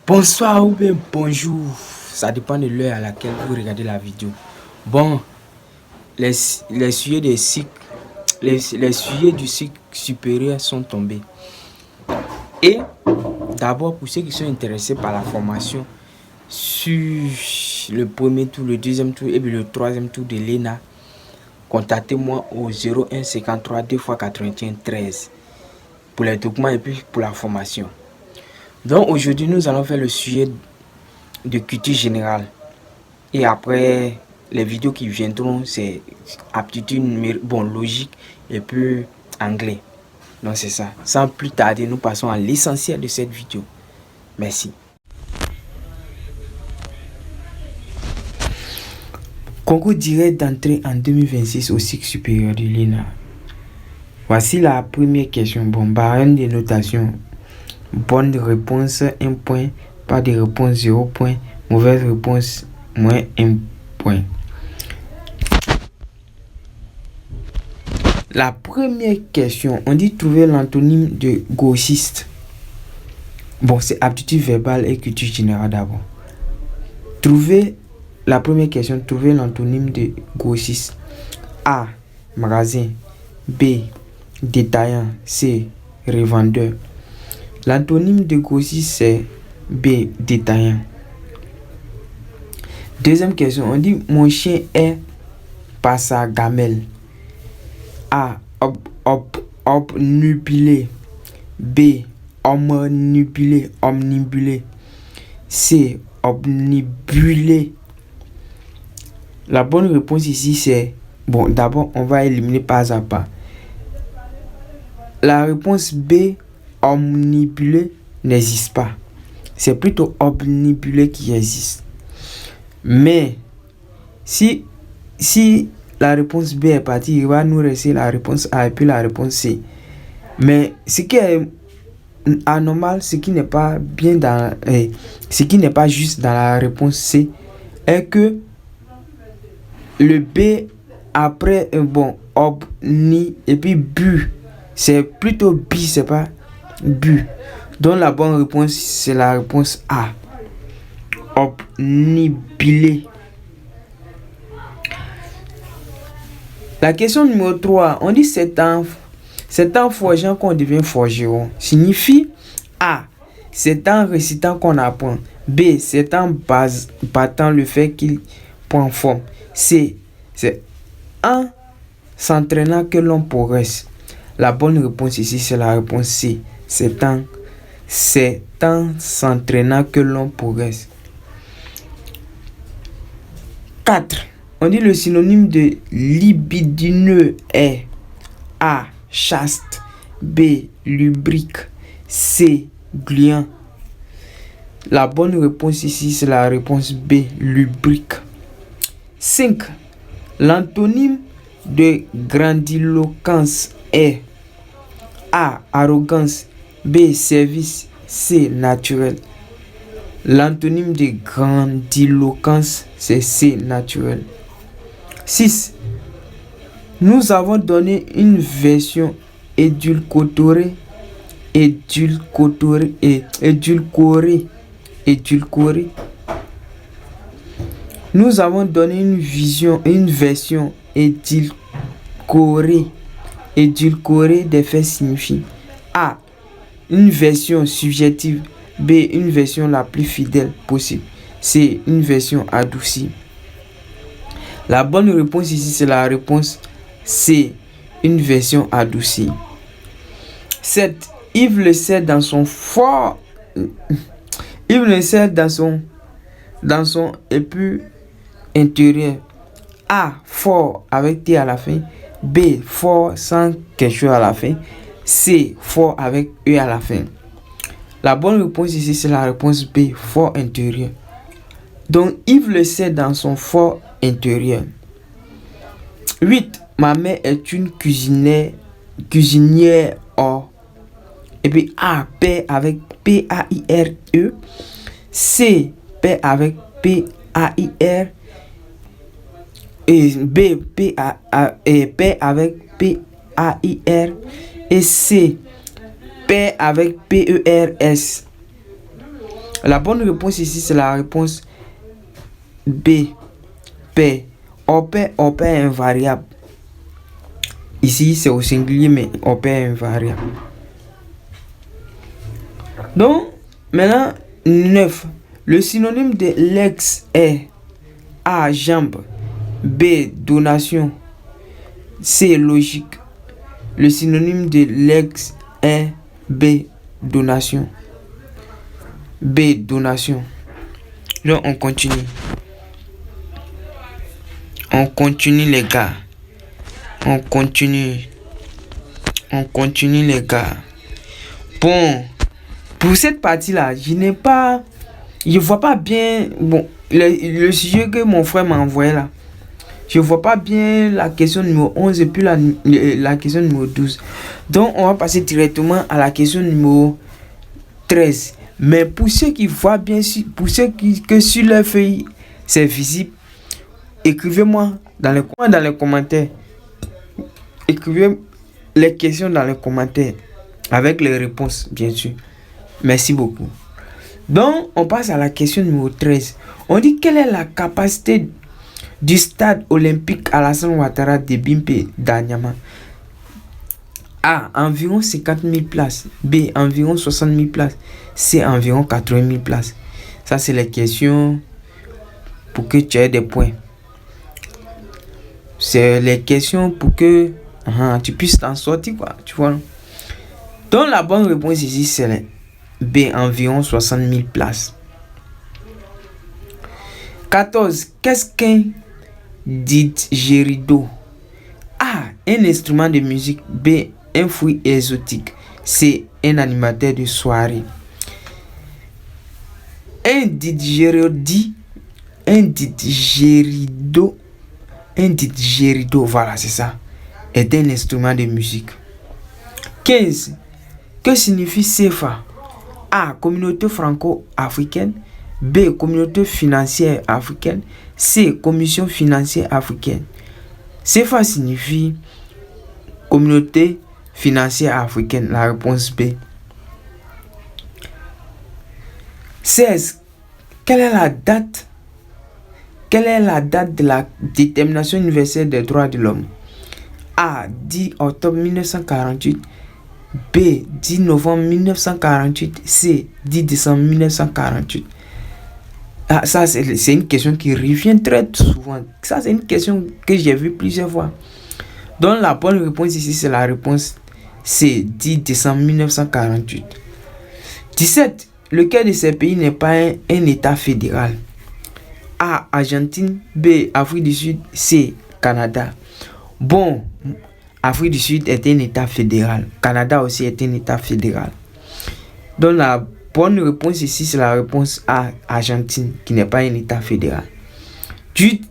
Bonsoir ou bien bonjour, ça dépend de l'heure à laquelle vous regardez la vidéo. Bon, les sujets du cycle supérieur sont tombés. Et d'abord, pour ceux qui sont intéressés par la formation sur le premier tour, le deuxième tour et puis le troisième tour de l'ENA, contactez-moi au 01 53 2 x 81 13 pour les documents et puis pour la formation. Donc aujourd'hui, nous allons faire le sujet de culture générale. Et après, les vidéos qui viendront, c'est aptitude logique et puis anglais. Donc c'est ça. Sans plus tarder, nous passons à l'essentiel de cette vidéo. Merci. Concours direct d'entrée en 2026 au cycle supérieur de l'ENA. Voici la première question. Bon, barème de notation. Bonne réponse 1 point, pas de réponse 0 point, mauvaise réponse moins 1 point. La première question, on dit trouver l'antonyme de gauchiste. Bon, c'est aptitude verbale et culture générale d'abord. La première question, trouver l'antonyme de gauchiste. A, magasin. B, détaillant. C, revendeur. L'antonyme de gauchiste, c'est B, détaillant. Deuxième question, on dit mon chien est par sa gamelle. A, obnubilé. B, omnibulé. C, omnibulé. La bonne réponse ici, c'est... Bon, d'abord, on va éliminer pas à pas. La réponse B, omnibulé, n'existe pas. C'est plutôt omnibulé qui existe. Mais si la réponse B est partie, il va nous rester la réponse A et puis la réponse C. Mais ce qui est anormal, ce qui n'est pas bien ce qui n'est pas juste dans la réponse C est que le B après obni et puis bu, c'est plutôt bi, c'est pas bu. Donc la bonne réponse, c'est la réponse A. Omnibulé. La question numéro 3, on dit c'est en forgeant qu'on devient forgeron. Signifie A, c'est en récitant qu'on apprend. B, c'est en battant le fait qu'il prend forme. C, c'est en s'entraînant que l'on progresse. La bonne réponse ici, c'est la réponse C. C'est en s'entraînant que l'on progresse. 4. On dit le synonyme de libidineux est A, chaste. B, lubrique. C, gluant. La bonne réponse ici, c'est la réponse B, lubrique. 5. L'antonyme de grandiloquence est A, arrogance. B, service. C, naturel. L'antonyme de grandiloquence, c'est C, naturel. 6. Nous avons donné une version édulcorée. Nous avons donné une version édulcorée des faits signifie A, une version subjective. B, une version la plus fidèle possible. C, une version adoucie. La bonne réponse ici, c'est la réponse C, une version adoucie. 7. Yves le sait dans son épu intérieur. A, fort avec T à la fin. B, fort sans quelque chose à la fin. C, fort avec E à la fin. La bonne réponse ici, c'est la réponse B, fort intérieur. Donc, Yves le sait dans son fort intérieur. 8. Ma mère est une cuisinière or. Et puis A, paix avec P-A-I-R-E. C, pair avec P-A-I-R. Et B, et pair avec P-A-I-R. Et C, pair avec P-E-R-S. La bonne réponse ici, c'est la réponse B, pair. Pair est invariable. Ici, c'est au singulier, mais pair est invariable. Donc, maintenant, 9. Le synonyme de l'ex est A, jambe. B, donation. C, logique. Le synonyme de l'ex est B, donation. B, donation. Donc, on continue. On continue, les gars. On continue, les gars. Bon, pour cette partie-là, je vois pas bien. Bon, le sujet que mon frère m'a envoyé là, je vois pas bien la question numéro 11 et puis la question numéro 12. Donc, on va passer directement à la question numéro 13. Mais pour ceux qui voient bien, pour ceux que sur leur feuille, c'est visible, écrivez-moi dans les commentaires. Écrivez les questions dans les commentaires avec les réponses, bien sûr. Merci beaucoup. Donc, on passe à la question numéro 13. On dit quelle est la capacité du stade olympique Alassane Ouattara de Bimpe d'Anyama? A, environ 50 000 places. B, environ 60 000 places. C, environ 80 000 places. Ça, c'est les questions pour que tu aies des points. C'est les questions pour que tu puisses t'en sortir, quoi. Tu vois. Donc, la bonne réponse ici, c'est B, environ 60 000 places. 14. Qu'est-ce qu'un didgeridoo? A, un instrument de musique. B, un fruit exotique. C, un animateur de soirée. Un didgeridoo, voilà, c'est ça, est un instrument de musique. 15. Que signifie CFA? A, communauté franco-africaine. B, communauté financière africaine. C, commission financière africaine. CFA signifie communauté financière africaine. La réponse B. 16. Quelle est la date de la détermination universelle des droits de l'homme? A, 10 octobre 1948. B, 10 novembre 1948. C, 10 décembre 1948. Ah, ça, c'est une question qui revient très souvent. Ça, c'est une question que j'ai vue plusieurs fois. Donc, la bonne réponse ici, c'est la réponse C, 10 décembre 1948. 17. Lequel de ces pays n'est pas un État fédéral? A, Argentine. B, Afrique du Sud. C, Canada. Bon, Afrique du Sud est un État fédéral. Canada aussi est un État fédéral. Donc la bonne réponse ici, c'est la réponse A, Argentine, qui n'est pas un État fédéral. 8.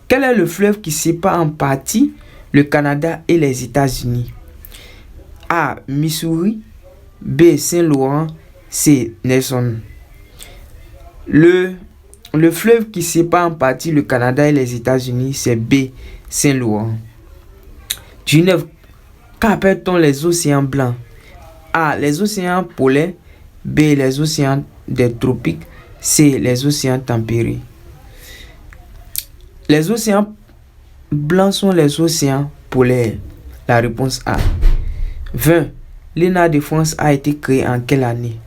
Quel est le fleuve qui sépare en partie le Canada et les États-Unis? A, Missouri. B, Saint-Laurent. C, Nelson. Le fleuve qui sépare en partie le Canada et les États-Unis, c'est B, Saint-Laurent. 19. Qu'appelle-t-on les océans blancs? A, les océans polaires. B, les océans des tropiques. C, les océans tempérés. Les océans blancs sont les océans polaires. La réponse A. 20. L'ENA de France a été créée en quelle année?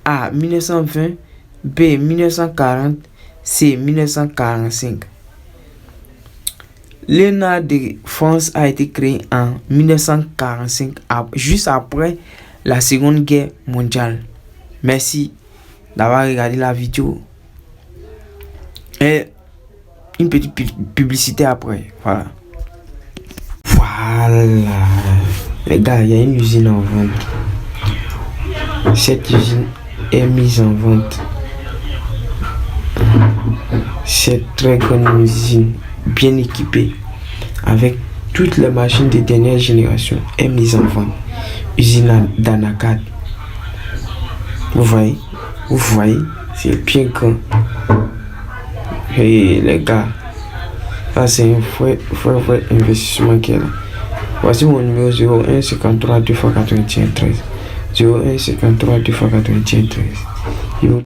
A, 1920. B, 1940. C, 1945. L'ENA de France a été créée en 1945, juste après la Seconde Guerre mondiale. Merci d'avoir regardé la vidéo. Et une petite publicité après. Voilà. Les gars, il y a une usine en vente. Cette usine est mise en vente. Cette très grande usine, bien équipée, avec toutes les machines de dernière génération, est mise en vente. Usine d'Anakat. Vous voyez, c'est bien grand. Hey les gars, ça c'est un vrai investissement qui est là. Voici mon numéro 01 53 2 fois 81 13. 01 53 2 fois 81 13.